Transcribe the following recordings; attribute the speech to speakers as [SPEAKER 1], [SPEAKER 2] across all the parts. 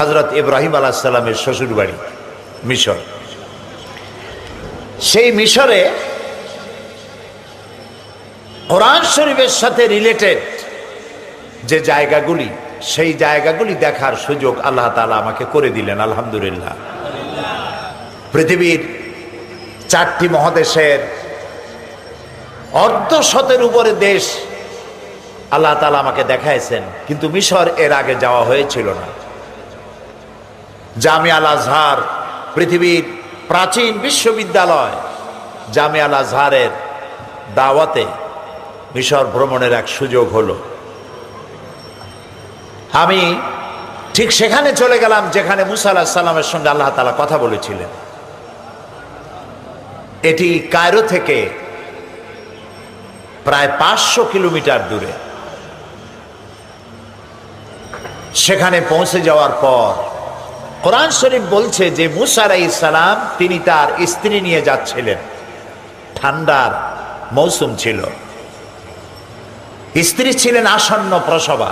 [SPEAKER 1] হযরত ইব্রাহিম আলাইহিস সালামের শ্বশুর বাড়ি মিশর। সেই মিশরে কোরআন শরীফের সাথে রিলেটেড যে জায়গাগুলি, সেই জায়গাগুলি দেখার সুযোগ আল্লাহ তাআলা আমাকে করে দিলেন, আলহামদুলিল্লাহ। পৃথিবীর 4টি মহাদেশের অর্ধশতের উপরে দেশ আল্লাহ তাআলা আমাকে দেখাইছেন, কিন্তু মিশর এর আগে যাওয়া হয়েছিল না। জামিয়া আল আজহার, পৃথিবীর প্রাচীন বিশ্ববিদ্যালয় জামিয়া আল আজহারের দাওয়াতে মিশর ভ্রমণের এক সুযোগ হলো। আমি ঠিক সেখানে চলে গেলাম যেখানে মুসা আলাইহিস সালামের সঙ্গে আল্লাহ তাআলা কথা বলেছিলেন। এটি কায়রো থেকে প্রায় 500 কিলোমিটার দূরে। সেখানে পৌঁছে যাওয়ার পর কোরআন শরীফ বলছে যে মুসা আলাইহিস সালাম তিনি তার স্ত্রী নিয়ে যাচ্ছিলেন। ঠান্ডার মৌসুম ছিল, স্ত্রী ছিলেন আসন্ন প্রসবা,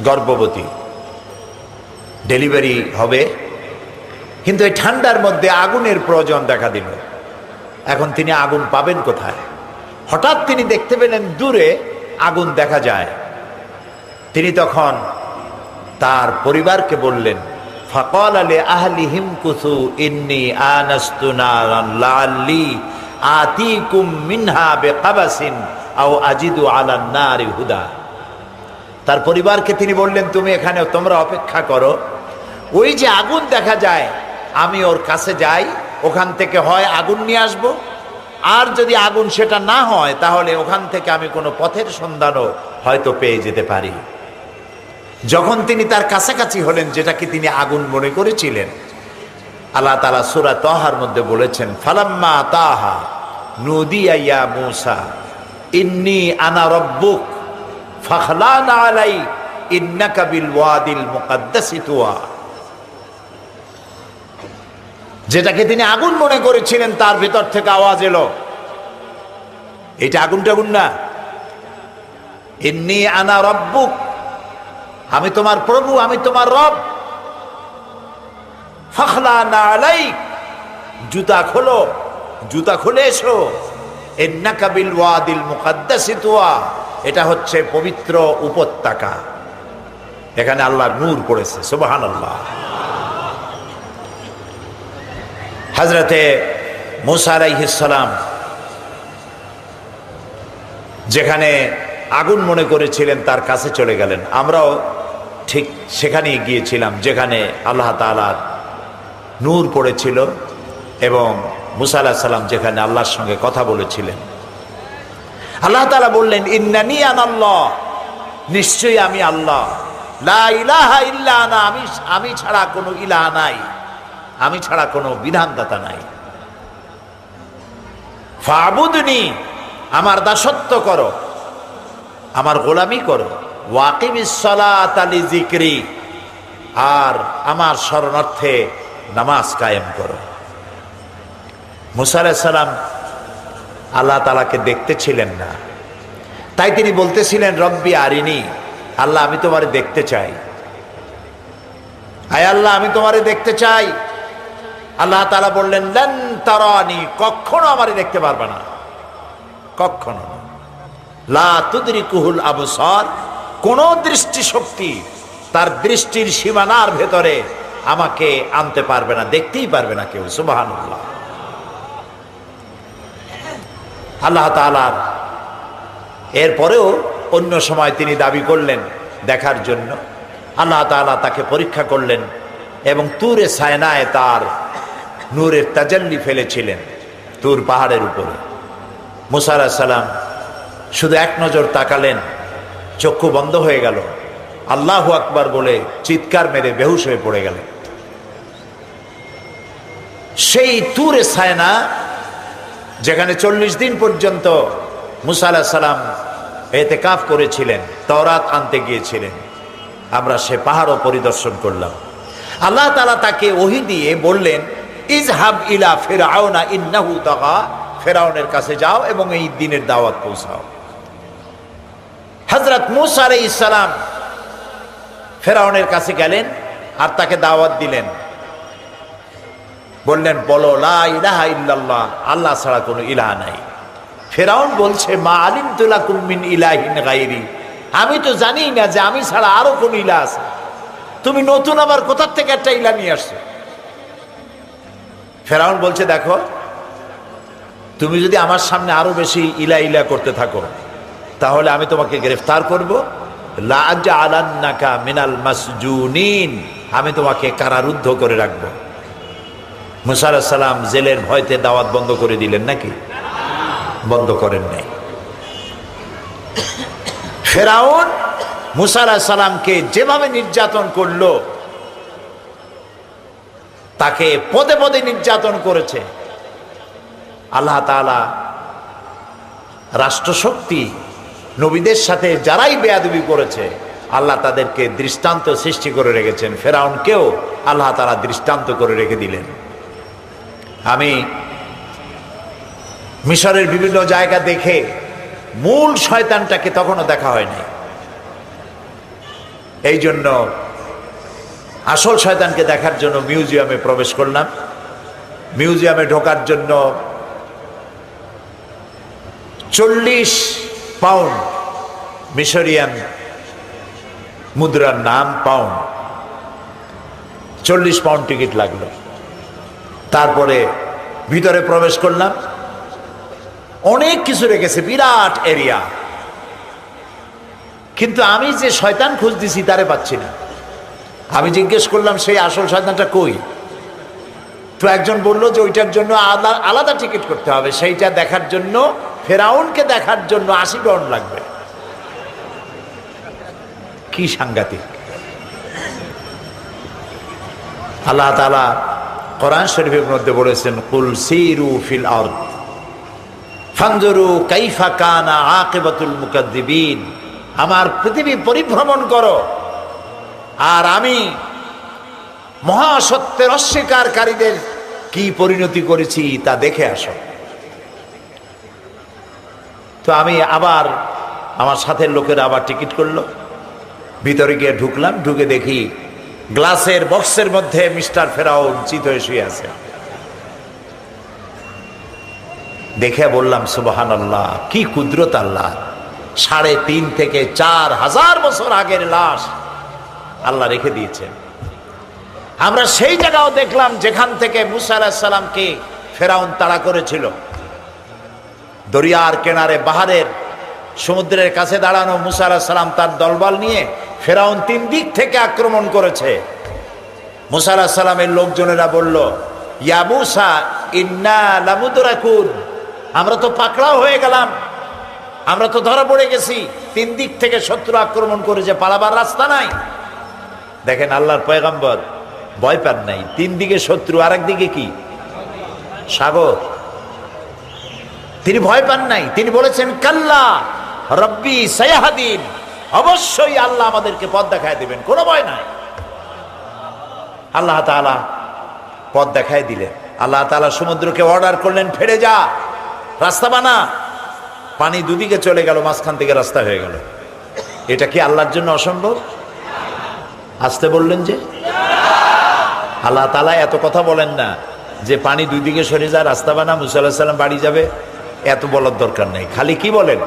[SPEAKER 1] গর্ভবতী, ডেলিভারি হবে, কিন্তু এই ঠান্ডার মধ্যে আগুনের প্রয়োজন দেখা দিল। এখন তিনি আগুন পাবেন কোথায়? হঠাৎ তিনি দেখতে পেলেন দূরে আগুন দেখা যায়। তিনি তখন তার পরিবারকে বললেন, ফাকালা লি আহলিহিম কুসু ইন্নী আনাস্তু নারান লাআল্লি আতিকুম মিনহা বিকাবাসিন আও আজিদু আলান নারি হুদা। তার পরিবারকে তিনি বললেন, তুমি এখানে তোমরা অপেক্ষা করো, ওই যে আগুন দেখা যায় আমি ওর কাছে যাই, ওখান থেকে হয় আগুন নিয়ে আসব, আর যদি আগুন সেটা না হয় তাহলে ওখান থেকে আমি কোনো পথের সন্ধানও হয়তো পেয়ে যেতে পারি। যখন তিনি তার কাছাকাছি হলেন, যেটাকে তিনি আগুন মনে করেছিলেন, আল্লাহ তাআলা সূরা তাহার মধ্যে বলেছেন, ফালাম্মা তাহা নুদিয়া ইয়া মূসা ইন্নী আনা রাব্বুক ফাখলানা আলাই ইন্নাকা বিল ওয়াদিল মুকাদ্দাসি তুয়া। যেটাকে তিনি আগুন মনে করেছিলেন তার ভিতর থেকে আওয়াজ এলো, এটা আগুন টাগুন না, ইন্নী আনা রাব্বুক, আমি তোমার প্রভু, আমি তোমার রব। ফাখলানা আলাইক, জুতা খোলো, জুতা খুলে এসো। ইন্নাকা বিল ওয়াদিল মুকাদ্দাসি তুয়া, এটা হচ্ছে পবিত্র উপত্যকা, এখানে আল্লাহর নূর পড়েছে, সুবহানাল্লাহ। হযরতে মূসা আলাইহিস সালাম যেখানে আগুন মনে করেছিলেন তার কাছে চলে গেলেন। আমরাও ঠিক সেখানেই গিয়েছিলাম যেখানে আল্লাহ তাআলার নূর পড়েছিল এবং মূসা আলাইহিস সালাম যেখানে আল্লাহর সঙ্গে কথা বলেছিলেন। আল্লাহ তাআলা বললেন, ইন্নানি আনাল্লাহ, নিশ্চয়ই আমি আল্লাহ, লা ইলাহা ইল্লা আনা, আমি ছাড়া কোনো ইলাহ নাই, আমি ছাড়া কোনো বিধানদাতা নাই। ফাবুদনি, আমার দাসত্ব করো, আমার গোলামি করো, ওয়াকিমিস সালাতা লিযিকরি, আর আমার শরণার্থে নামাজ কায়েম করো। মূসা আলাইহিস সালাম আল্লাহ তাআলাকে দেখতে ছিলেন না, তাই তিনি বলতেছিলেন, রব্বি আরিনি, আল্লাহ আমি তোমারে দেখতে চাই, আয় আল্লাহ আমি তোমারে দেখতে চাই। আল্লাহ তাআলা বললেন, লান তারানি, কখনো আমারে দেখতে পারবে না, কখনো না। লা তুদরিকুহুল আবসার, কোন দৃষ্টি শক্তি তার দৃষ্টির সীমানার ভেতরে আমাকে আনতে পারবে না, দেখতেই পারবে না কেউ, সুবহানাল্লাহ। আল্লাহ তাআলার এরপরেও অন্য সময় তিনি দাবি করলেন দেখার জন্য। আল্লাহ তাআলা তাকে পরীক্ষা করলেন এবং তুরে সায়নায় তার নূরের তাজাল্লি ফেলেছিলেন, তুর পাহাড়ের উপরে। মূসা আলাইহিস সালাম শুধু এক নজর তাকালেন, চক্ষু বন্ধ হয়ে গেল, আল্লাহু আকবার বলে চিৎকার মেরে বেহুশ হয়ে পড়ে গেলেন। সেই তুরে সায়না যেখানে 40 দিন পর্যন্ত মূসা আলাইহিস সালাম ইতিকাফ করেছিলেন, তাওরাত আনতে গিয়েছিলেন, আমরা সে পাহাড়ও পরিদর্শন করলাম। আল্লাহ তাআলা তাকে ওহী দিয়ে বললেন, ইযহাব ইলা ফিরআউনা ইন্নাহু তাগা, ফিরআউনের কাছে যাও এবং এই দ্বীনের দাওয়াত পৌঁছাও। হযরত মূসা আলাইহিস সালাম ফিরআউনের কাছে গেলেন, আর তাকে দাওয়াত দিলেন, বললেন বলো লা ইলাহা ইল্লাল্লাহ, আল্লাহ ছাড়া কোনো ইলাহ নাই। ফেরাউন বলছে মা আলিমতু লাকুম মিন ইলাহিন গায়রি, আমি তো জানি না যে আমি ছাড়া আরো কোন ইলাহ আছে, তুমি নতুন আবার কোথা থেকে একটা ইলাহ নিয়ে আসছো। ফেরাউন বলছে দেখো, তুমি যদি আমার সামনে আরো বেশি ইলা ইলা করতে থাকো তাহলে আমি তোমাকে গ্রেফতার করব, লা আজআলান্নাকা মিনাল মাসজুনিন, আমি তোমাকে কারারুদ্ধ করে রাখবো। মুসা আলাইহিস সালাম জেলের ভয়তে দাওয়াত বন্ধ করে দিলেন নাকি? বন্ধ করেন নাই। ফেরাউন মুসা আলাইহিস সালামকে যেভাবে নির্যাতন করলো, তাকে পদে পদে নির্যাতন করেছে। আল্লাহ তাআলা রাষ্ট্রশক্তি নবীদের সাথে যারাই বেয়াদবি করেছে আল্লাহ তাদেরকে দৃষ্টান্ত সৃষ্টি করে রেখেছেন। ফেরাউনকেও আল্লাহ তাআলা দৃষ্টান্ত করে রেখে দিলেন। আমি মিশরের বিভিন্ন জায়গা দেখে মূল শয়তানটাকে তখনও দেখা হয়নি, এই জন্য আসল শয়তানকে দেখার জন্য মিউজিয়ামে প্রবেশ করলাম। মিউজিয়ামে ঢোকার জন্য 40 পাউন্ড, মিশরিয়ান মুদ্রার নাম পাউন্ড, 40 পাউন্ড টিকিট লাগলো। তারপরে ভিতরে প্রবেশ করলাম, অনেক কিছু রেখেছে, বিরাট এরিয়া, কিন্তু আমি যে শয়তান খুঁজতেছি তারে পাচ্ছি না। আমি জিজ্ঞেস করলাম সেই আসল শয়তানটা কই, তো একজন বলল যে ওইটার জন্য আলাদা টিকিট করতে হবে, সেইটা দেখার জন্য, ফেরাউনকে দেখার জন্য 80 পাউন্ড লাগবে। কি সাংঘাতিক! আল্লাহ তাআলা কোরআন শরীফের মধ্যে বলেছেন কুল সিরু ফিল আরদ ফানজুরু কাইফা কানা আকিবাতুল মুকাদ্দিবিন, আমার পৃথিবী পরিভ্রমণ করো আর আমি মহাসত্যের অস্বীকারীদের কি পরিণতি করেছি তা দেখে আসো। তো আমি আবার আমার সাথের লোকেরা আবার টিকিট করলো, ভিতরে গিয়ে ঢুকলাম, ঢুকে দেখি গ্লাসের বক্সের মধ্যে মিস্টার ফেরাউন চিত হয়ে শুয়ে আছে। দেখে বললাম সুবহানাল্লাহ, কি কুদরত আল্লাহ! 3.5 থেকে 4 হাজার বছর আগের লাশ আল্লাহ রেখে দিয়েছেন। আমরা সেই জায়গাও দেখলাম যেখান থেকে মুসা আলাইহিস সালামকে ফেরাউন তাড়া করেছিল। দরিয়ার কিনারে, বাহারের সমুদ্রের কাছে দাঁড়ানো মুসা আলাইহিস সালাম তার দলবল নিয়ে ফেরাউন 3 দিক থেকে আক্রমণ করেছে। মুসা আলাইহিস সালামের লোকজনেরা বলল, ইয়া মুসা ইন্না লামুদরাকুন, আমরা তো পাকড়াও হয়ে গেলাম, আমরা তো ধরা পড়ে গেছি, 3 দিক থেকে শত্রু আক্রমণ করেছে, পালাবার রাস্তা নাই। দেখেন আল্লাহর পয়গম্বর ভয় পান নাই, 3 দিকে শত্রু, আরেক দিকে কি সাগর, তিনি ভয় পান নাই। তিনি বলেছেন কাল্লা রব্বি সায়াহদিন, অবশ্যই আল্লাহ আমাদেরকে পথ দেখায় দিবেন, কোনো ভয় নাই। আল্লাহ তাআলা পথ দেখায় দিলেন। আল্লাহ তাআলা সমুদ্রকে অর্ডার করলেন, ফেরে যা, রাস্তা বানা। পানি দুদিকে চলে গেল, মাঝখান থেকে রাস্তা হয়ে গেল। এটা কি আল্লাহর জন্য অসম্ভব? আসতে বললেন যে আল্লাহ তাআলা এত কথা বলেন না যে পানি 2 দিকে সরে যায়, রাস্তা বানা, মুসা আলাইহিস সালাম বাড়ি যাবে, এত বলার দরকার নেই। খালি কি বলেন,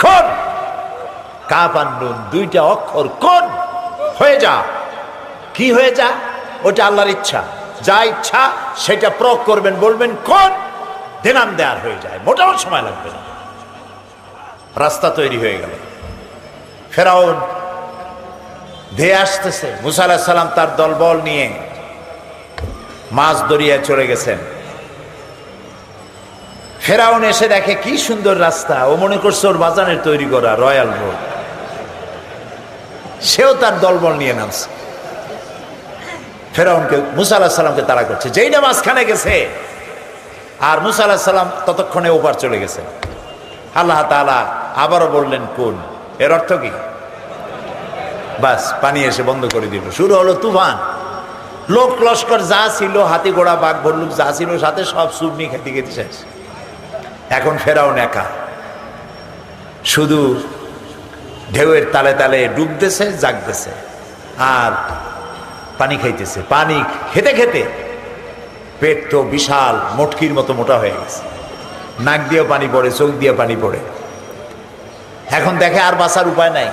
[SPEAKER 1] কোন, কাফ আর নুন, 2টা অক্ষর, কোন হয়ে যা। কি হয়ে যা? ওটা আল্লাহর ইচ্ছা, যা ইচ্ছা সেটা প্রয়োগ করবেন, বলবেন কোন, দেনাম দেয়ার হয়ে যায়, মোটাও সময় লাগবে না, রাস্তা তৈরি হয়ে গেল। ফেরাউন ধেয়ে আসতেছে, মুসা আলাইহিস সালাম তার দলবল নিয়ে মাছ দরিয়ায় চলে গেছেন। ফেরাউন এসে দেখে কি সুন্দর রাস্তা, ও মনে করছে ওর বাজানের তৈরি করা রয়্যাল রোড, সেও তার দলবল নিয়ে নামছে। ফেরাউনকে, মুসা আলাইহিস সালামকে তাড়া করছে। যেই না মাঝখানে গেছে, আর মুসা আলাইহিস সালাম ততক্ষণে ওপার চলে গেছে। আল্লাহ তাআলা আবারও বললেন কোন, এর অর্থ কি? বাস, পানি এসে বন্ধ করে দিল। শুরু হলো তুফান। লোক লস্কর যা ছিল, হাতি ঘোড়া বাঘ ভল্লুক যা ছিল সাথে, সব চূর্ণি খেতে খেতে শেষ। এখন ফেরাউন একা, শুধু ঢেউয়ের তালে তালে ডুবতেছে, জাগতেছে, আর পানি খাইতেছে, পানি খেতে খেতে পেট তো বিশাল মটকির মতো মোটা হয়ে গেছে, নাক দিয়েও পানি পড়ে, চোখ দিয়ে পানি পড়ে। এখন দেখে আর বাঁচার উপায় নাই,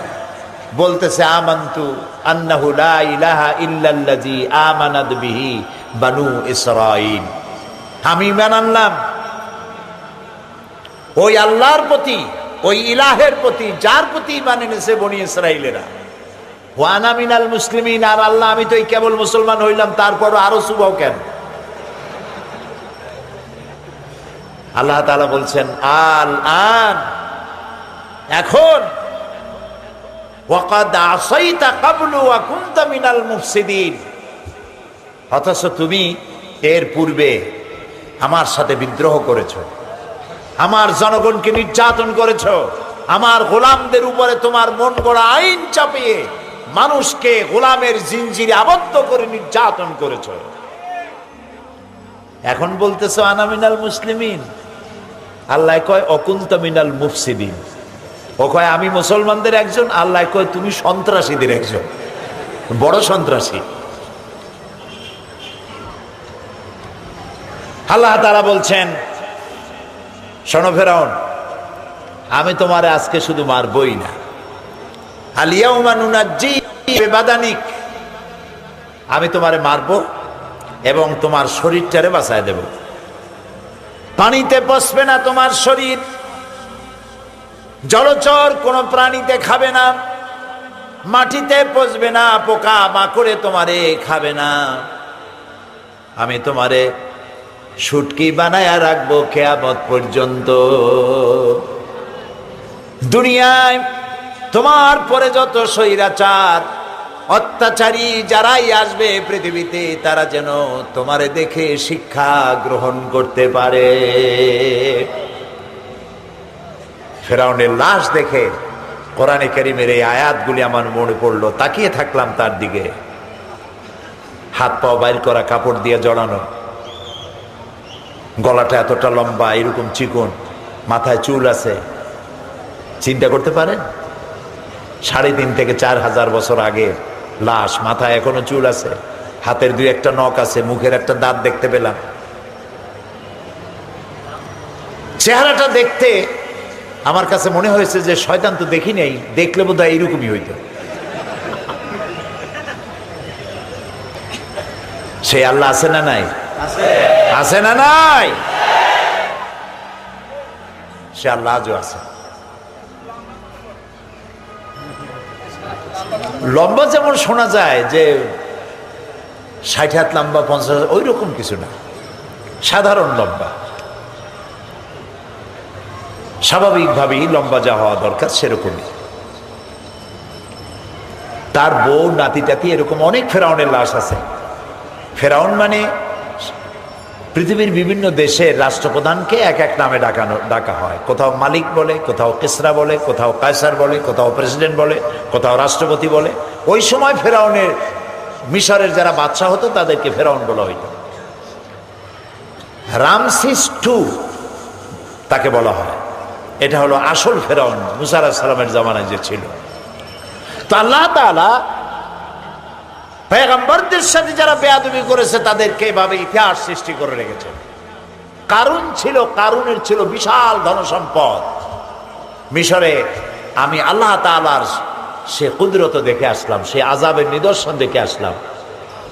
[SPEAKER 1] বলতেছে আমান্তু আন্নাহু লা ইলাহা ইল্লাল্লাযী আমানাত বিহি বানু ইসরাঈল, আমি ঈমান আনলাম ওই আল্লাহর প্রতি, ওই ইলাহের প্রতি, যার প্রতি ঈমান এনেছে বনি ইসরাঈলেরা। ওয়া আনা মিনাল মুসলিমিন, আর আল্লাহ আমি তো এই কেবল মুসলমান হইলাম, তারপরও আরো সুবাও কেন? আল্লাহ তাআলা বলছেন আল আন, এখন ওয়াকাদ আসাইতা ক্বাবলু ওয়া কুনতা মিনাল মুফসিদিন, অথচ তুমি এর পূর্বে আমার সাথে বিদ্রোহ করেছো, আমার জনগণকে নির্যাতন করেছো, আমার গোলামদের উপরে তোমার মন গড়া আইন চাপিয়ে মানুষকে গোলামের জিনজিরে আবদ্ধ করে নির্যাতন করেছো। এখন বলতেছো আনা মিনাল মুসলিমিন, আল্লাহ কয় অকুনতা মিনাল মুফসিদিন, ও কয় আমি মুসলমানদের একজন, আল্লাহ কয় তুমি সন্ত্রাসীদের একজন, বড় সন্ত্রাসী। আল্লাহ তাআলা বলছেন শোনো ফেরাউন, আমি তোমারে আজকে শুধু মারবই না, আল ইয়াউমা নুনাজ্জি বিবাদানিক, আমি তোমারে মারবো এবং তোমার শরীরটারে বাঁচায় দেব। পানিতে পচবে না তোমার শরীর, জলচর কোন প্রাণীতে খাবে না, মাটিতে পচবে না, পোকা মাকড়ে তোমারে খাবে না, আমি তোমারে শুটকি বানায়া রাখবো কিয়ামত পর্যন্ত। দুনিয়ায় তোমার পরে যত স্বৈরাচার অত্যাচারী যারাই আসবে পৃথিবীতে, তারা যেন তোমারে দেখে শিক্ষা গ্রহণ করতে পারে। ফেরাউনের লাশ দেখে কোরআনে কারীমের এই আয়াতগুলি আমার মনে পড়লো, তাকিয়ে থাকলাম তার দিকে। হাত পা বাইর করা, কাপড় দিয়ে জড়ানো, গলাটা এতটা লম্বা, এরকম চিকন, মাথায় চুল আছে। চিন্তা করতে পারেন ৩৫০০ থেকে ৪০০০ বছর আগে লাশ, মাথায় এখনো চুল আছে, হাতের ২-১টা নখ আছে, মুখের একটা দাঁত দেখতে পেলাম। চেহারাটা দেখতে আমার কাছে মনে হয়েছে যে শয়তান তো দেখি নেই, দেখলে বোধহয় এইরকমই হইতো। সে আল্লাহ আছে না নাই? আছে না নাই? সে আল্লাহ আজও আছে। লম্বা যেমন শোনা যায় যে ৬০ হাত লম্বা, ৫০, ওই রকম কিছু না, সাধারণ লম্বা, স্বাভাবিকভাবেই লম্বা যা হওয়া দরকার সেরকমই। তার বউ, নাতি টাতি, এরকম অনেক ফেরাউনের লাশ আছে। ফেরাউন মানে পৃথিবীর বিভিন্ন দেশের রাষ্ট্রপ্রধানকে এক এক নামে ডাকা হয়। কোথাও মালিক বলে, কোথাও কিসরা বলে, কোথাও কায়সার বলে, কোথাও প্রেসিডেন্ট বলে, কোথাও রাষ্ট্রপতি বলে। ওই সময় ফেরাউনের, মিশরের যারা বাদশাহ হতো তাদেরকে ফেরাউন বলা হইত। রামসিস II তাকে বলা হয়। এটা হলো আসল ফেরাউন, মুসা আলাইহিস সালামের জামানায় যে ছিল। তো আল্লাহ তাআলা পয়গম্বরদের সাথে যারা বেয়াদবি করেছে তাদেরকে এভাবে ইতিহাস সৃষ্টি করে রেখেছে। কারুন ছিল, কারুনের ছিল বিশাল ধনসম্পদ। মিশরে আমি আল্লাহ তাআলার সে কুদরত দেখে আসলাম, সে আযাবের নিদর্শন দেখে আসলাম।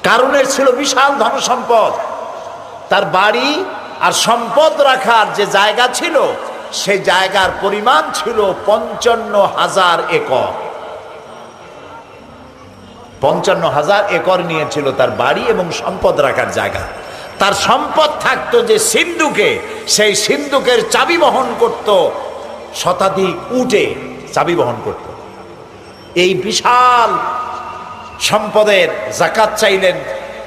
[SPEAKER 1] কারুনের ছিল বিশাল ধনসম্পদ, তার বাড়ি আর সম্পদ রাখার যে জায়গা ছিল, সেই জায়গার পরিমাণ ছিল ৫৫,০০০ একর। ৫৫,০০০ একর নিয়েছিল তার বাড়ি এবং সম্পদ রাখার জায়গা। তার সম্পদ থাকতো যে সিন্ধুকে, সেই সিন্ধুকের চাবি বহন করত শতাধিক উটে, চাবি বহন করত। এই বিশাল সম্পদের যাকাত চাইলেন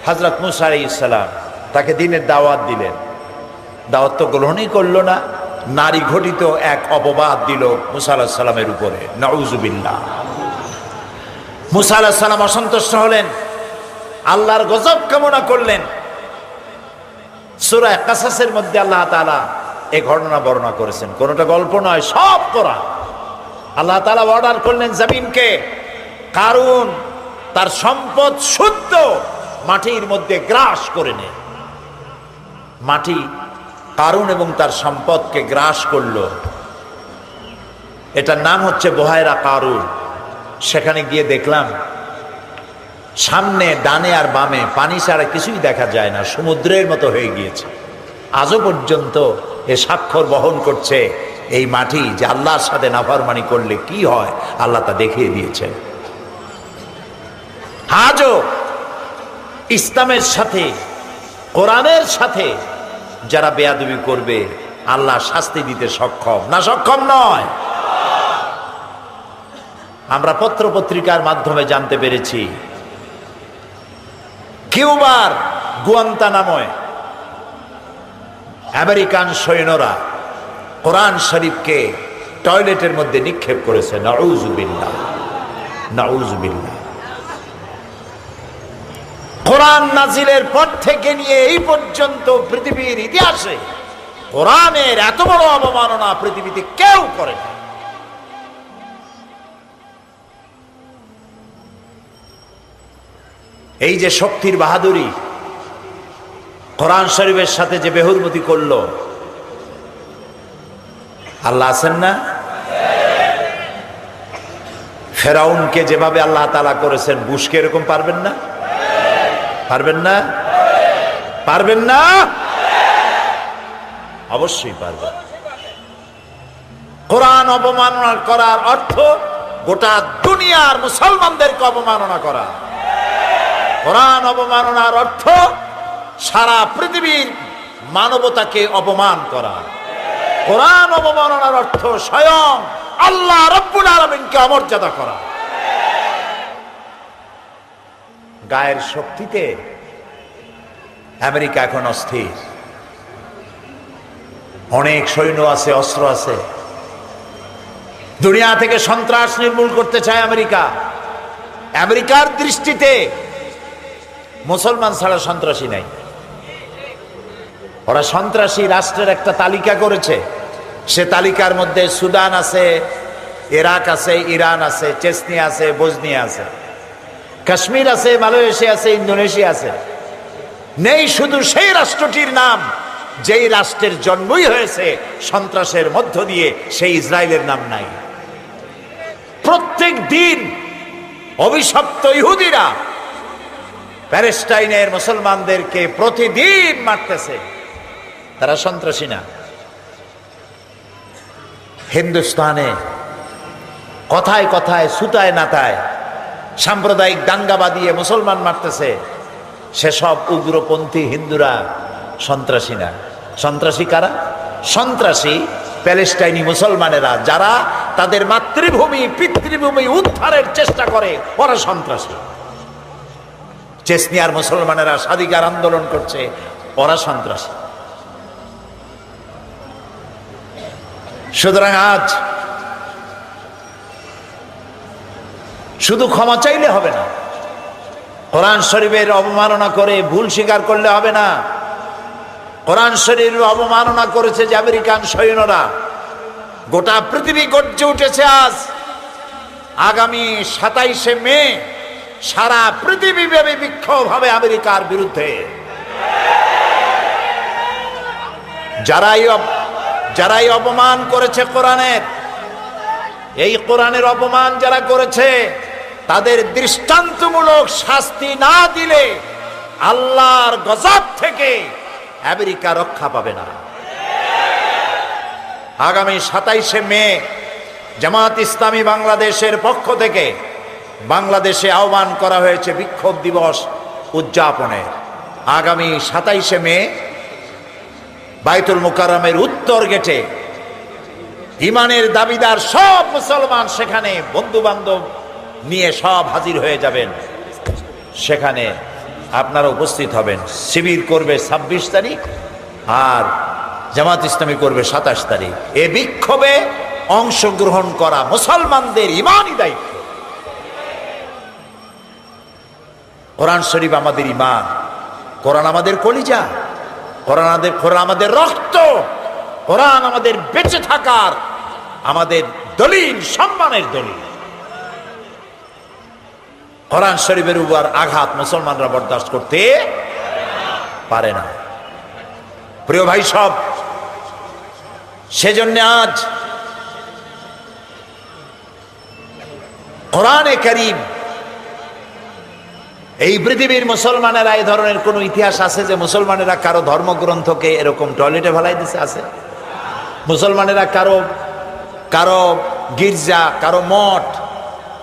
[SPEAKER 1] হযরত মুসা আলাইহিস সালাম, তাকে দ্বীনের দাওয়াত দিলেন। দাওয়াত তো গ্রহণই করলো না, নারী ঘটিত এক অপবাদ দিল মুসা আলাইহিস সালামের উপরে, নাউযুবিল্লাহ। মুসা আলাইহিস সালাম অসন্তুষ্ট হলেন, আল্লাহর গজব কামনা করলেন। সূরা কাসাসের মধ্যে আল্লাহ তাআলা এই ঘটনা বর্ণনা করেছেন, কোনটা গল্প নয়, সব কোরআন। আল্লাহ তাআলা অর্ডার করলেন জমিনকে, কারুন তার সম্পদ শুদ্ধ মাটির মধ্যে গ্রাস করে নেয়। মাটি কারুন এবং তার সম্পদকে গ্রাস করলো। এটার নাম হচ্ছে বহায়রা কারুন। সেখানে গিয়ে দেখলাম সামনে ডানে আর বামে পানি ছাড়া কিছুই দেখা যায় না, সমুদ্রের মতো হয়ে গিয়েছে। আজও পর্যন্ত এ স্বাক্ষর বহন করছে এই মাটি যে আল্লাহর সাথে নাফরমানি করলে কি হয় আল্লাহ তা দেখিয়ে দিয়েছেন। আজও ইসলামের সাথে কোরআনের সাথে যারা বেয়াদবি করবে আল্লাহ শাস্তি দিতে সক্ষম না, সক্ষম নয়। আমরা পত্র পত্রিকার মাধ্যমে জানতে পেরেছি কিউবার গুয়ান্তানামোয় আমেরিকান সৈন্যরা কোরআন শরীফকে টয়লেটের মধ্যে নিক্ষেপ করেছে। নাউযুবিল্লাহ, নাউযুবিল্লাহ। কোরআন নাজিলের পর থেকে নিয়ে এই পর্যন্ত পৃথিবীর ইতিহাসে কোরআনের এত বড় অবমাননা পৃথিবীতে কেউ করে না। এই যে শক্তির বাহাদুরি, কোরআন শরীফের সাথে যে বেহুরমতি করলো, আল্লাহ আছেন না? ফেরাউনকে যেভাবে আল্লাহ তাআলা করেছেন, বুশকে এরকম পারবেন না? পারবেন না? পারবেন না? অবশ্যই পারবেন। কোরআন অবমাননা করার অর্থ গোটা দুনিয়ার মুসলমানদেরকে অবমাননা করা। কোরআন অবমাননার অর্থ সারা পৃথিবীর মানবতাকে অপমান করা। কোরআন অবমাননার অর্থ স্বয়ং আল্লাহ রাব্বুল আলামিনকে অমর্যাদা করা। গায়ের শক্তিতে আমেরিকা এখন অস্থির। অনেক সৈন্য আছে, অস্ত্র আছে। দুনিয়া থেকে সন্ত্রাস নির্মূল করতে চায় আমেরিকা। আমেরিকার দৃষ্টিতে মুসলমান ছাড়া সন্ত্রাসী নাই। ওরা সন্ত্রাসী রাষ্ট্রের একটা তালিকা করেছে। সে তালিকার মধ্যে সুদান আছে, ইরাক আছে, ইরান আছে, চেচনিয়া আছে, বজনিয়া আছে, কাশ্মীর আছে, মালয়েশিয়া আছে, ইন্দোনেশিয়া আছে। নেই শুধু সেই রাষ্ট্রটির নাম যেই রাষ্ট্রের জন্মই হয়েছে সন্ত্রাসের মধ্য দিয়ে, সেই ইসরায়েলের নাম নাই। প্রত্যেক দিন অভিশপ্ত ইহুদিরা প্যালেস্টাইনের মুসলমানদেরকে প্রতিদিন মারতেছে। তারা সন্ত্রাসী না। হিন্দুস্তানে কথায় কথায় সুতায় নাতায় সাম্প্রদায়িক দাঙ্গা বাঁধিয়ে মুসলমান মারতেছে। সেসব উগ্রপন্থী হিন্দুরা সন্ত্রাসী না। সন্ত্রাসী কারা? সন্ত্রাসী প্যালেস্টাইনি মুসলমানেরা, যারা তাদের মাতৃভূমি পিতৃভূমি উদ্ধারের চেষ্টা করে, ওরা সন্ত্রাসী। চেচনিয়ার মুসলমানেরা স্বাধিকার আন্দোলন করছে, ওরা সন্ত্রাসী। সুতরাং আজ শুধু ক্ষমা চাইলে হবে না, কোরআন শরীফের অবমাননা করে ভুল স্বীকার করলে হবে না। কোরআন শরীফের অবমাননা করেছে যে আমেরিকান সৈন্যরা, গোটা পৃথিবী গর্জে উঠেছে আজ। আগামী 27শে মে সারা পৃথিবীব্যাপী বিক্ষোভ হবে আমেরিকার বিরুদ্ধে। যারাই অপমান করেছে কোরআনের, এই কোরআনের অপমান যারা করেছে, তাদের দৃষ্টান্তমূলক শাস্তি না দিলে আল্লাহর গজব থেকে আমেরিকা রক্ষা পাবে না। আগামী 27শে মে জামাত ইসলামী বাংলাদেশের পক্ষ থেকে বাংলাদেশে আহ্বান করা হয়েছে বিক্ষোভ দিবস উদযাপনের। আগামী 27শে মে বাইতুল মুকাররমের উত্তর গেটে ইমানের দাবিদার সব মুসলমান সেখানে বন্ধু বান্ধব নিয়ে সব হাজির হয়ে যাবেন। সেখানে আপনারা উপস্থিত হবেন। শিবির করবে 26 তারিখ আর জামাত ইসলামী করবে 27 তারিখ। এ বিক্ষোভে অংশগ্রহণ করা মুসলমানদের ইমানই দায়িত্ব। কোরআন শরীফ আমাদের ইমান, কোরআন আমাদের কলিজা, কোরআন আমাদের রক্ত, কোরআন আমাদের বেঁচে থাকার আমাদের দলিল, সম্মানের দলিল। কোরআন শরীফের উপর আঘাত মুসলমানরা বরদাস্ত করতে পারে না। প্রিয় ভাই সব, সেজন্য আজ কোরআনে কারীম, এই পৃথিবীর মুসলমানেরা এই ধরনের কোন ইতিহাস আছে যে মুসলমানেরা কারো ধর্মগ্রন্থকে এরকম টয়লেটে ফেলাই দিছে? আছে? মুসলমানেরা কারো কারো গির্জা, কারো মঠ,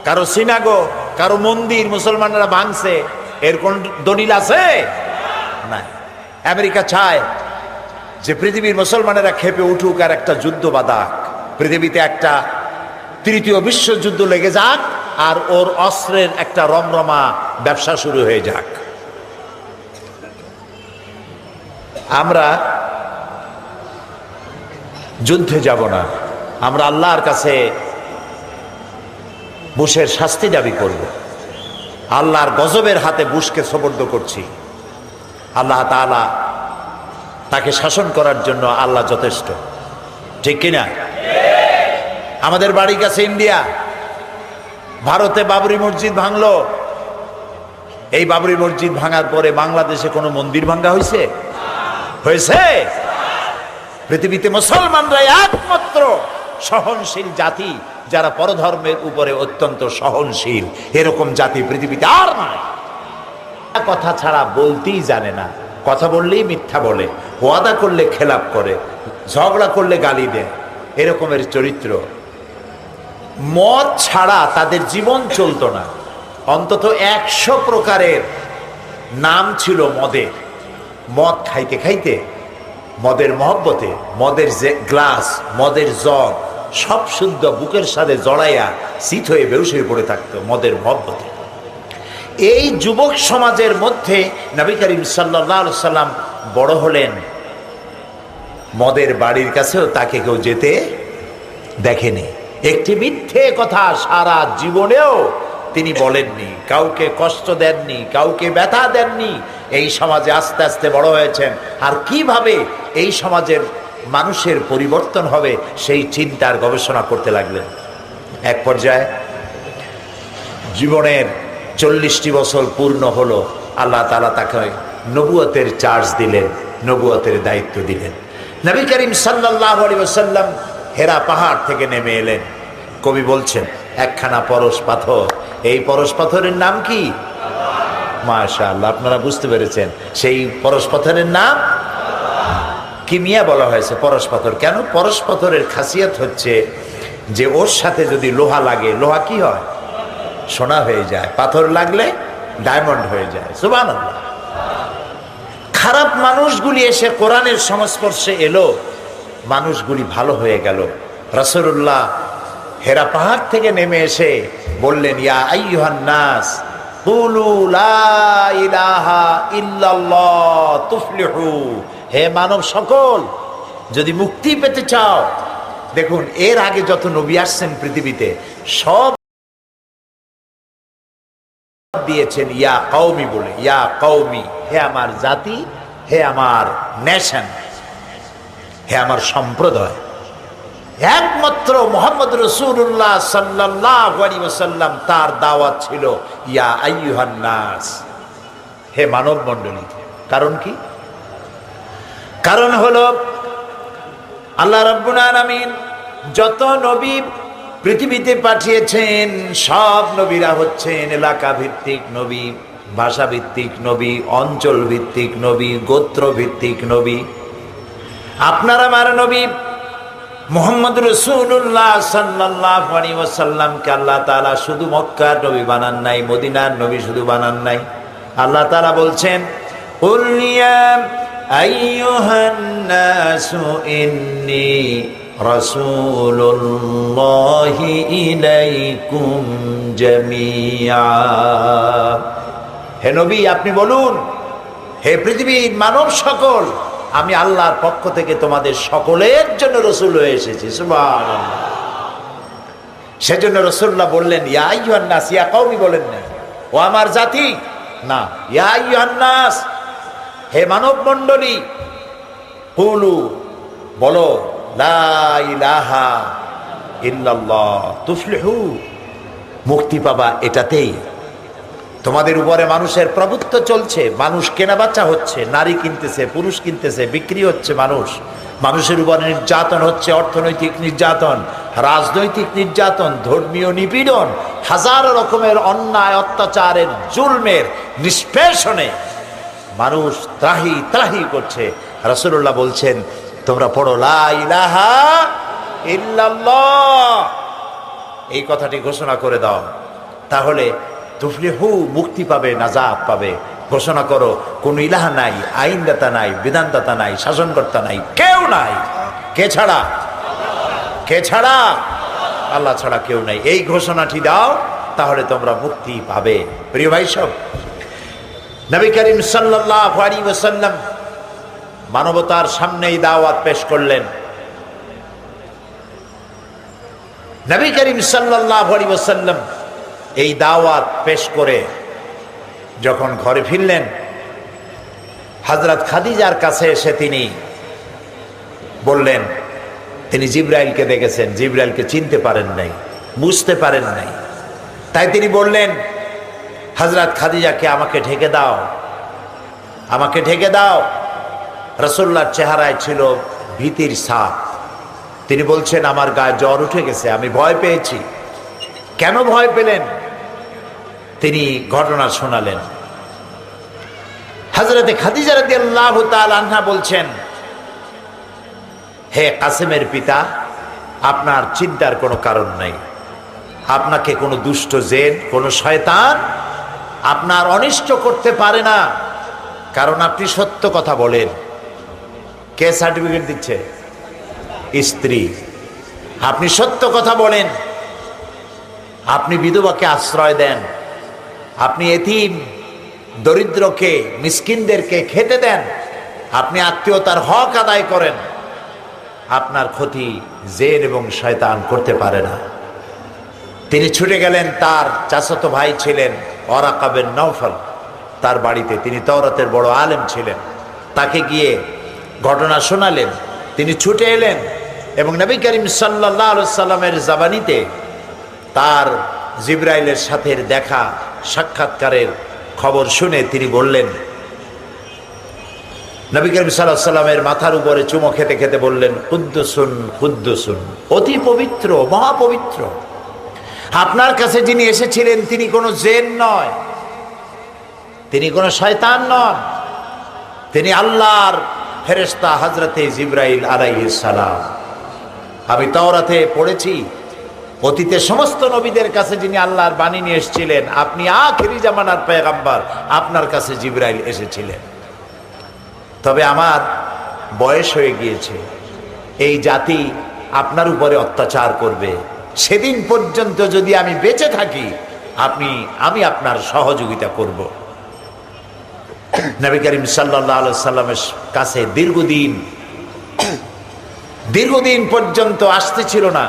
[SPEAKER 1] কারো সিনাগো, কারো মন্দির মুসলমানেরা ভাঙছে, এর কোন দলিল আছে? না। আমেরিকা চায় যে পৃথিবীর মুসলমানেরা খেপে উঠুক আর একটা যুদ্ধ বাধাক, পৃথিবীতে একটা তৃতীয় বিশ্বযুদ্ধ লেগে যাক আর ওর অস্ত্রের একটা রমরমা ব্যবসা শুরু হয়ে যাক। আমরা যুদ্ধে যাব না, আমরা আল্লাহর কাছে বুশের শাস্তি দাবি করব। আল্লাহর গজবের হাতে বুশকে সোপর্দ করছি। আল্লাহ তাআলা তাকে শাসন করার জন্য আল্লাহ যথেষ্ট, ঠিক কিনা? আমাদের বাড়ির কাছে ইন্ডিয়া, ভারতে বাবরি মসজিদ ভাঙলো। এই বাবরি মসজিদ ভাঙার পরে বাংলাদেশে কোনো মন্দির ভাঙ্গা হয়েছে? হয়েছে? পৃথিবীতে মুসলমানরা একমাত্র সহনশীল জাতি, যারা পরধর্মের উপরে অত্যন্ত সহনশীল। এরকম জাতি পৃথিবীতে আর নাই। কথা ছাড়া বলতেই জানে না, কথা বললেই মিথ্যা বলে, ওয়াদা করলে খেলাপ করে, ঝগড়া করলে গালি দেয়, এরকমের চরিত্র। মদ ছাড়া তাদের জীবন চলতো না। অন্তত 100 প্রকারের নাম ছিল মদের। মদ খাইতে খাইতে, মদের মহব্বতে, মদের যে গ্লাস, মদের জগ সব শুদ্ধ বুকের সাথে জড়াইয়া শীত হয়ে বেউস হয়ে পড়ে থাকতো মদের মহব্বতে। এই যুবক সমাজের মধ্যে নবী করিম সাল্লাল্লাহু আলাইহি সাল্লাম বড় হলেন। মদের বাড়ির কাছেও তাকে কেউ যেতে দেখেনি। একটি মিথ্যে কথা সারা জীবনেও তিনি বলেননি, কাউকে কষ্ট দেননি, কাউকে ব্যথা দেননি। এই সমাজে আস্তে আস্তে বড় হয়েছেন। আর কিভাবে এই সমাজের মানুষের পরিবর্তন হবে সেই চিন্তার গবেষণা করতে লাগলেন। এক পর্যায়ে জীবনের 40টি বছর পূর্ণ হলো, আল্লাহ তাআলা তাকে নবুয়তের চার্জ দিলেন, নবুয়তের দায়িত্ব দিলেন। নবী করিম সাল্লাল্লাহু আলাইহি ওয়াসাল্লাম হেরা পাহাড় থেকে নেমে এলেন। কবি বলছেন, একখানা পরশ পাথর। এই পরশ পাথরের নাম কি? মাশাআল্লাহ, আপনারা বুঝতে পেরেছেন। সেই পরশ পাথরের নাম কি মিয়া বলা হয়েছে পরশ পাথর। কেন? পরশ পাথরের খাসিয়ত হচ্ছে যে ওর সাথে যদি লোহা লাগে, লোহা কি হয়? সোনা হয়ে যায়। পাথর লাগলে ডায়মন্ড হয়ে যায়। সুবহানাল্লাহ। খারাপ মানুষগুলি এসে কোরআনের সংস্পর্শে এলো, মানুষগুলি ভালো হয়ে গেল। রাসূলুল্লাহ হেরা পাহাড় থেকে নেমে এসে বললেন, ইয়া আইয়ুহান নাস কুলু লা ইলাহা ইল্লাল্লাহ তুফলিহু। হে মানব সকল, যদি মুক্তি পেতে চাও, দেখুন এর আগে যত নবী আসছেন পৃথিবীতে সব দিয়েছেন ইয়া কওমি বলে, ইয়া কওমি, হে আমার জাতি, হে আমার নেশন, হে আমার সম্প্রদায়। একমাত্র মুহাম্মদ রাসূলুল্লাহ সাল্লাল্লাহু আলাইহি ওয়াসাল্লাম, তার দাওয়াত ছিল ইয়া আইয়ুহান নাস, হে মানব মণ্ডলী। কারণ কি? কারণ হলো আল্লাহ রাব্বুল আলামিন যত নবী পৃথিবীতে পাঠিয়েছেন, সব নবীরা হচ্ছেন এলাকা ভিত্তিক নবী, ভাষা ভিত্তিক নবী, অঞ্চল ভিত্তিক নবী, গোত্র ভিত্তিক নবী। আপনার আমার নবী মুহাম্মদ রাসূলুল্লাহ সাল্লাল্লাহু আলাইহি ওয়াসাল্লামকে আল্লাহ তাআলা শুধু মক্কার নবী বানান নাই, মদিনার নবী শুধু বানান নাই। আল্লাহ তাআলা বলছেন, কুল ইয়া আইয়ুহান নাসু ইন্নী রাসূলুল্লাহি ইলাইকুম জামিআ। হে নবী, আপনি বলুন, হে পৃথিবীর মানব সকল, আমি আল্লাহর পক্ষ থেকে তোমাদের সকলের জন্য রসুল হয়ে এসেছি। সুবহানাল্লাহ। সেজন্য রাসূলুল্লাহ বললেন ইয়া আইয়ুহান নাস, ইয়া কওমি বলেন না, ও আমার জাতি, না, ইয়া আইয়ুহান নাস, হে মানব মণ্ডলী, কুলু, বলো, লা ইলাহা ইল্লাল্লাহ তুফলিহু, মুক্তি পাবা এটাতেই। তোমাদের উপরে মানুষের প্রভুত্ব চলছে, মানুষ কেনাবেচা হচ্ছে, নারী কিনতেছে, পুরুষ কিনতেছে, বিক্রি হচ্ছে, মানুষের উপরে নির্যাতন হচ্ছে, অর্থনৈতিক নির্যাতন, রাজনৈতিক নির্যাতন, ধর্মীয় নিপীড়ন, হাজারো রকমের অন্যায় অত্যাচারের জুলমের নিষ্পেষণে মানুষ ত্রাহি ত্রাহি করছে। রাসূলুল্লাহ বলছেন, তোমরা পড়ো লা ইলাহা ইল্লাল্লাহ, এই কথাটি ঘোষণা করে দাও, তাহলে তুফলিহু, মুক্তি পাবে, নাজাত পাবে। ঘোষণা করো কোন ইলাহা নাই, আইনদাতা নাই, বিধানদাতা নাই, শাসনকর্তা নাই, কেউ নাই। কে ছাড়া? কে ছাড়া? আল্লাহ ছাড়া কেউ নাই। এই ঘোষণাটি দাও, তাহলে তোমরা মুক্তি পাবে। প্রিয় ভাই সব, নবী করিম সাল্লাল্লাহু আলাইহি ওয়াসাল্লাম মানবতার সামনেই দাওয়াত পেশ করলেন। নবী করিম সাল্লাল্লাহু আলাইহি ওয়াসাল্লাম এই দাওয়াত পেশ করে যখন ঘরে ফিরলেন, হযরত খাদিজার কাছে এসে তিনি বললেন, তিনি জিবরাইলকে দেখেছেন, জিবরাইলকে চিনতে পারেন নাই, বুঝতে পারেন নাই। তাই তিনি বললেন, হযরত খাদিজাকে আমাকে ঢেকে দাও, আমাকে ঢেকে দাও। রাসূলুল্লাহর চেহারায় ছিল ভীতির ছাপ। তিনি বলছেন, আমার গায়ে জ্বর উঠে গেছে, আমি ভয় পেয়েছি। কেন ভয় পেলেন? তিনি ঘটনা শোনালেন। হযরতে খাদিজা রাদিয়াল্লাহু তাআলা আনহা বলছেন, হে কাসেমের পিতা, আপনার চিন্তার কোনো কারণ নাই। আপনাকে কোনো দুষ্ট জিন, কোনো শয়তান আপনার অনিষ্ট করতে পারে না, কারণ আপনি সত্য কথা বলেন। কে সার্টিফিকেট দিচ্ছে? স্ত্রী। আপনি সত্য কথা বলেন, আপনি বিধবাকে আশ্রয় দেন, আপনি এতিম দরিদ্রকে, মিসকিনদেরকে খেতে দেন, আপনি আত্মীয়তার হক আদায় করেন। আপনার ক্ষতি জিন এবং শয়তান করতে পারে না। তিনি ছুটে গেলেন, তার চাচাতো ভাই ছিলেন ওয়ারাকা বিন নওফল, তার বাড়িতে। তিনি তাওরাতের বড় আলেম ছিলেন। তাকে গিয়ে ঘটনা শোনালেন। তিনি ছুটে এলেন এবং নবী করিম সাল্লাল্লাহু আলাইহি সাল্লামের জাবানিতে তার জিবরাইলের সাথে দেখা সাক্ষাৎকারের খবর শুনে তিনি বললেন, নবী করিম সাল্লাল্লাহু আলাইহি সাল্লামের মাথার উপরে চুমো খেতে খেতে বললেন, কুদ্দুসুন কুদ্দুসুন, অতি পবিত্র, মহাপবিত্র। আপনার কাছে যিনি এসেছিলেন তিনি কোনো জিন নয়, তিনি কোনো শয়তান নন, তিনি আল্লাহর ফেরেশতা হযরতে জিবরাইল আলাইহিস সালাম। আমি তাওরাতে পড়েছি, অতীতে সমস্ত নবীদের কাছে যিনি আল্লাহর বাণী নিয়ে এসেছিলেন, আপনি আখিরি জামানার পয়গম্বর, আপনার কাছে জিবরাইল এসেছিলেন। তবে আমার বয়স হয়ে গিয়েছে, এই জাতি আপনার উপরে অত্যাচার করবে। সেদিন পর্যন্ত যদি আমি বেঁচে থাকি, আমি আপনার সহযোগিতা করব। নবী করিম সাল্লাল্লাহু আলাইহি সাল্লামের কাছে দীর্ঘদিন পর্যন্ত আসতেছিল না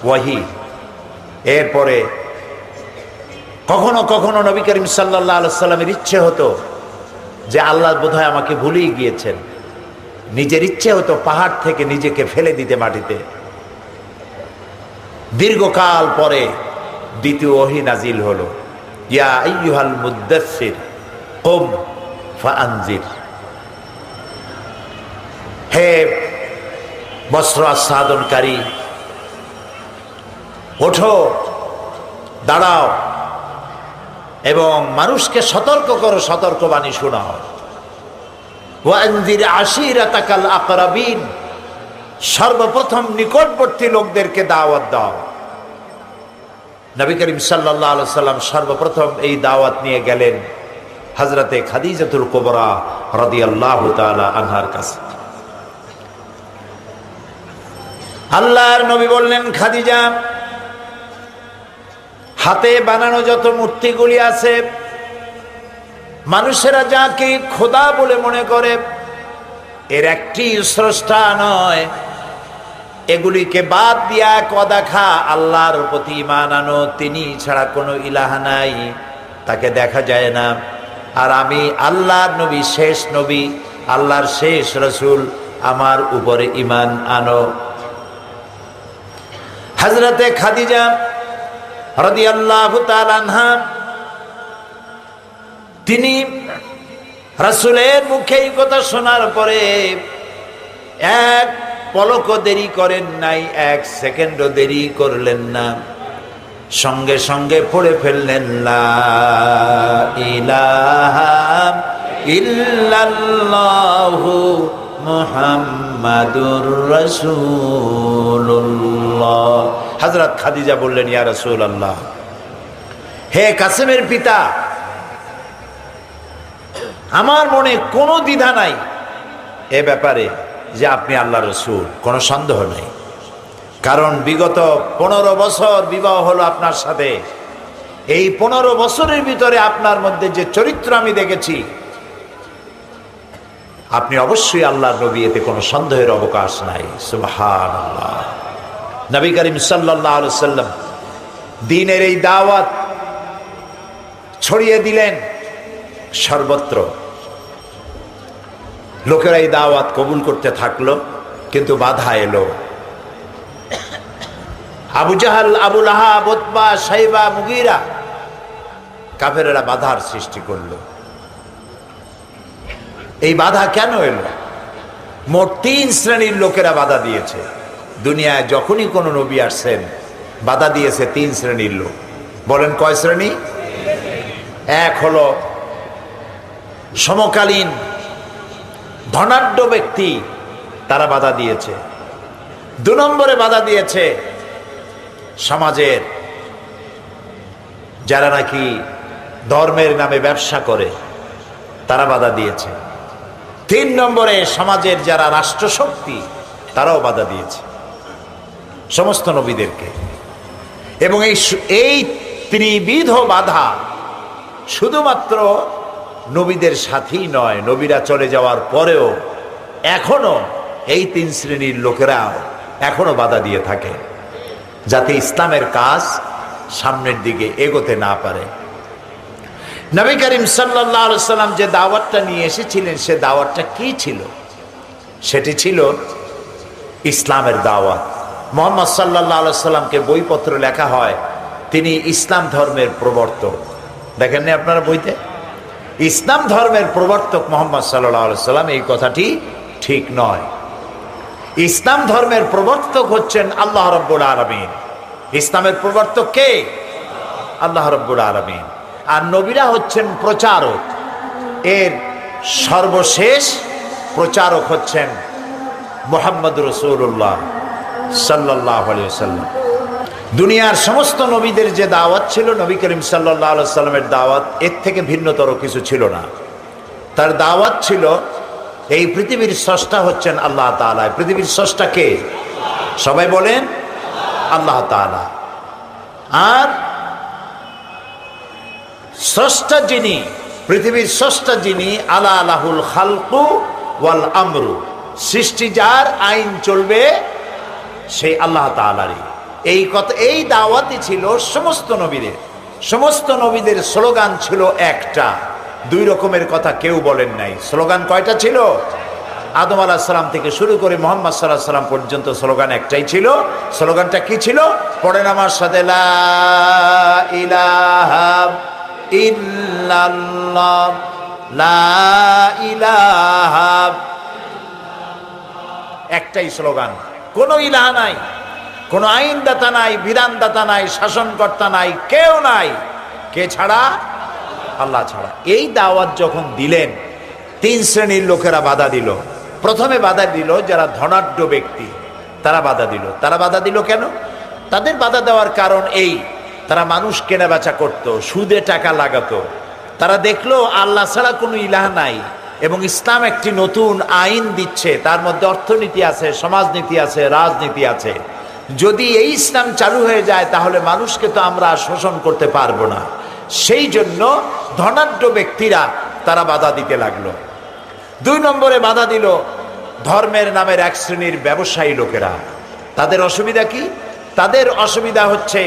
[SPEAKER 1] ওয়াহি। এরপরে কখনো কখনো নবী করিম সাল্লাল্লাহু আলাইহি সাল্লামের ইচ্ছে হতো যে আল্লাহ বোধহয় আমাকে ভুলেই গিয়েছেন। নিজের ইচ্ছে হতো পাহাড় থেকে নিজেকে ফেলে দিতে মাটিতে। দীর্ঘকাল পরে দ্বিতীয় ওহী নাজিল হলো, ইয়া আইয়ুহাল মুদ্দাসসির কুম ফাআনজির, হে বস্ত্র আচ্ছাদনকারী, ওঠো, দাঁড়াও এবং মানুষকে সতর্ক করো, সতর্কবাণী শোনাও। ওয়ানজির আশিরাতাকাল আকরাবিন, সর্বপ্রথম নিকটবর্তী লোকদেরকে দাওয়াত দাও। নবী করিম সাল্লাল্লাহু আলাইহি সাল্লাম সর্বপ্রথম এই দাওয়াত নিয়ে গেলেন হযরতে খাদিজাতুল কুবরা রাদিয়াল্লাহু তাআলা আনহার কাছে। আল্লাহর নবী বললেন, খাদিজা, হাতে বানানো যত মূর্তিগুলি আছে, মানুষেরা যাকে খোদা বলে মনে করে, এর একটি স্রষ্টা নয়। এগুলিকে বাদ দিয়া কদাখা আল্লাহর প্রতি ঈমান আনো, তিনি ছাড়া কোনো ইলাহা নাই, তাকে দেখা যায় না। আর আমি আল্লাহর নবী, শেষ নবী, আল্লাহর শেষ রাসূল, আমার উপরে ঈমান আনো। হযরতে খাদিজা রাদিয়াল্লাহু তাআলা আনহা তিনি রাসূলের মুখে এই কথা শোনার পরে এক পলকও দেরি করেন নাই, এক সেকেন্ডও দেরি করলেন না, সঙ্গে সঙ্গে পড়ে ফেললেন লা ইলাহা ইল্লাল্লাহু মুহাম্মাদুর রাসূলুল্লাহ। হযরত খাদিজা বললেন, ইয়া রাসূলুল্লাহ, হে কাসেমের পিতা, আমার মনে কোনো দ্বিধা নাই এ ব্যাপারে যে আপনি আল্লাহ রসূল, কোনো সন্দেহ নেই। কারণ বিগত 15 বছর বিবাহ হলো আপনার সাথে, এই 15 বছরের ভিতরে আপনার মধ্যে যে চরিত্র আমি দেখেছি, আপনি অবশ্যই আল্লাহর নবী, এতে কোনো সন্দেহের অবকাশ নাই। সুবহানাল্লাহ। নবী করিম সাল্লাল্লাহু আলাইহি ওয়াসাল্লাম দ্বীনের এই দাওয়াত ছড়িয়ে দিলেন সর্বত্র। লোকেরা এই দাওয়াত কবুল করতে থাকলো, কিন্তু বাধা এলো। আবু জাহাল, আবু লাহাব, উতবা, শাইবা, মুগীরা, কাফেরেরা বাধার সৃষ্টি করলো। এই বাধা কেন এলো? মোট 3 শ্রেণীর লোকেরা বাধা দিয়েছে। দুনিয়ায় যখনই কোনো নবী আসছেন বাধা দিয়েছে 3 শ্রেণীর লোক। বলেন কয় শ্রেণী? এক হলো সমকালীন ধনাঢ্য ব্যক্তি, তারা বাধা দিয়েছে। 2 নম্বরে বাধা দিয়েছে সমাজের যারা নাকি ধর্মের নামে ব্যবসা করে, তারা বাধা দিয়েছে। 3 নম্বরে সমাজের যারা রাষ্ট্রশক্তি, তারাও বাধা দিয়েছে সমস্ত নবীদেরকে। এবং এই ত্রিবিধ বাধা শুধুমাত্র নবীদের সাথেই নয়, নবীরা চলে যাওয়ার পরেও এখনো এই 3 শ্রেণীর লোকেরা এখনো বাধা দিয়ে থাকে, যাতে ইসলামের কাজ সামনের দিকে এগোতে না পারে। নবী করিম সাল্লাল্লাহু আলাইহি ওয়াসাল্লাম যে দাওয়াতটা নিয়ে এসেছিলেন, সে দাওয়াতটা কি ছিল? সেটি ছিল ইসলামের দাওয়াত। মুহাম্মদ সাল্লাল্লাহু আলাইহি ওয়াসাল্লামকে বইপত্র লেখা হয় তিনি ইসলাম ধর্মের প্রবর্তক। দেখেন না আপনারা বইতে? ইসলাম ধর্মের প্রবর্তক মুহাম্মদ সাল্লাল্লাহু আলাইহি ওয়াসাল্লাম, এই কথাটি ঠিক নয়। ইসলাম ধর্মের প্রবর্তক হচ্ছেন আল্লাহ রাব্বুল আলামিন। ইসলামের প্রবর্তক কে? আল্লাহ রাব্বুল আলামিন। আর নবীরা হচ্ছেন প্রচারক। এর সর্বশেষ প্রচারক হচ্ছেন মুহাম্মদ রাসূলুল্লাহ সাল্লাল্লাহু আলাইহি ওয়াসাল্লাম। দুনিয়ার সমস্ত নবীদের যে দাওয়াত ছিল, নবী করিম সাল্লাল্লাহু আলাইহি ওয়াসাল্লামের দাওয়াত এর থেকে ভিন্নতর কিছু ছিল না। তার দাওয়াত ছিল এই পৃথিবীর স্রষ্টা হচ্ছেন আল্লাহ তাআলা। পৃথিবীর স্রষ্টা কে? সবাই বলেন আল্লাহ তাআলা। আর স্রষ্টা যিনি, পৃথিবীর স্রষ্টা যিনি, আলা লাহুল খালকু ওয়াল আমরু, সৃষ্টি যার, আইন চলবে সেই আল্লাহ তাআলারই। এই কথা, এই দাওয়াতই ছিল সমস্ত নবীদের। সমস্ত নবীদের স্লোগান ছিল একটা, 2 রকমের কথা কেউ বলেন নাই। স্লোগান কয়টা ছিল? আদম আলাইহিস সালাম থেকে শুরু করে মুহাম্মদ সাল্লাল্লাহু আলাইহি ওয়াসাল্লাম পর্যন্ত স্লোগান একটাই ছিল। স্লোগানটা কি ছিল? পড়েন আমার সাথে, লা ইলাহা ইল্লাল্লাহ, লা ইলাহা। একটাই স্লোগান, কোনো ইলাহা নাই, কোনো আইনদাতা নাই, বিধানদাতা নাই, শাসনকর্তা নাই, কেউ নাই। কে ছাড়া? আল্লাহ ছাড়া। এই দাওয়াত যখন দিলেন, 3 শ্রেণীর লোকেরা বাধা দিল। প্রথমে বাধা দিল যারা ধনাঢ্য ব্যক্তি, তারা বাধা দিল। তারা বাধা দিল কেন? তাদের বাধা দেওয়ার কারণ এই, তারা মানুষ কেনাবেচা করত, সুদে টাকা লাগাতো। তারা দেখলো আল্লাহ ছাড়া কোনো ইলাহ নাই এবং ইসলাম একটি নতুন আইন দিচ্ছে, তার মধ্যে অর্থনীতি আছে, সমাজনীতি আছে, রাজনীতি আছে। যদি এই ইসলাম চালু হয়ে যায় তাহলে মানুষকে তো আমরা শোষণ করতে পারবো না। সেই জন্য ধনাঢ্য ব্যক্তিরা তারা বাধা দিতে লাগলো। 2 নম্বরে বাধা দিল ধর্মের নামের 1 শ্রেণীর ব্যবসায়ী লোকেরা। তাদের অসুবিধা কি? তাদের অসুবিধা হচ্ছে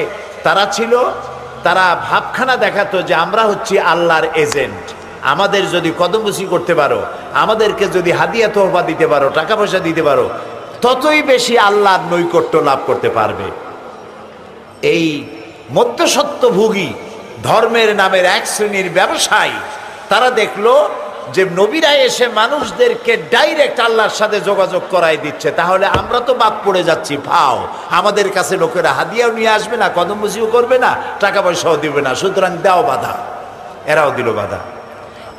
[SPEAKER 1] তারা ভাবখানা দেখাতো যে আমরা হচ্ছি আল্লাহর এজেন্ট। আমাদের যদি কদমবুসি করতে পারো, আমাদেরকে যদি হাদিয়া তোহফা দিতে পারো, টাকা পয়সা দিতে পারো, ততই বেশি আল্লাহর নৈকট্য লাভ করতে পারবে। এই মধ্যসত্ত্বভোগী ধর্মের নামের 1 শ্রেণীর ব্যবসায়ী তারা দেখলো যে নবীরা এসে মানুষদেরকে ডাইরেক্ট আল্লাহর সাথে যোগাযোগ করাই দিচ্ছে, তাহলে আমরা তো বাদ পড়ে যাচ্ছি। ফাও, আমাদের কাছে লোকেরা হাদিয়াও নিয়ে আসবে না, কদম বুঝিও করবে না, টাকা পয়সাও দিবে না, সুতরাং দাও বাধা। এরাও দিল বাধা।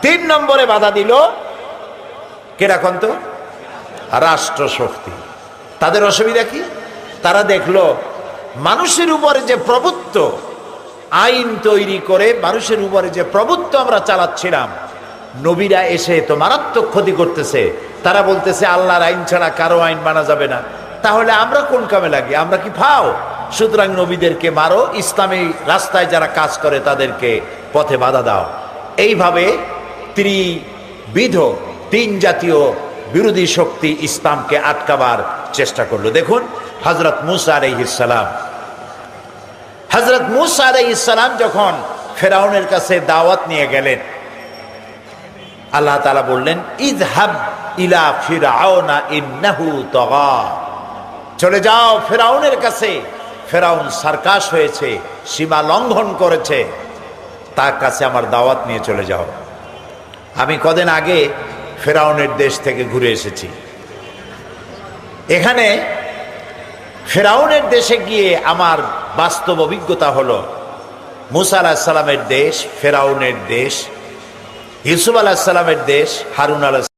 [SPEAKER 1] 3 নম্বরে বাধা দিল কেরকম তো রাষ্ট্রশক্তি। তাদের অসুবিধা কি? তারা দেখলো মানুষের উপরে যে প্রভুত্ব, আইন তৈরি করে মানুষের উপরে যে প্রভুত্ব আমরা চালাচ্ছিলাম, নবীরা এসে তো মারাত্মক ক্ষতি করতেছে। তারা বলতেছে আল্লাহর আইন ছাড়া কারো আইন মানা যাবে না, তাহলে আমরা কোন কামে লাগি? আমরা কি ফাও? সুতরাং নবীদেরকে মারো, ইসলামী রাস্তায় যারা কাজ করে তাদেরকে পথে বাধা দাও। এইভাবে ত্রিবিধ 3 জাতীয় বিরোধী শক্তি ইসলামকে আটকাবার চেষ্টা করলো। দেখুন হযরত মূসা আলাইহিস সালাম, হযরত মূসা আলাইহিস সালাম যখন ফেরাউনের কাছে দাওয়াত নিয়ে গেলেন, আল্লাহ তাআলা বললেন ইযহাব ইলা ফিরআউনা ইন্নাহু তাগা, চলে যাও ফেরাউনের কাছে, ফেরাউন সার্কাস হয়েছে, সীমা লঙ্ঘন করেছে, তার কাছে আমার দাওয়াত নিয়ে চলে যাও। আমি কদিন আগে ফেরাউনের দেশ থেকে ঘুরে এসেছি। এখানে ফেরাউনের দেশে গিয়ে আমার বাস্তব অভিজ্ঞতা হলো মূসা আলাইহিস সালামের দেশ, ফেরাউনের দেশ, ইউসুফ আলাইহিস সালামের দেশ, হারুন আলাইহিস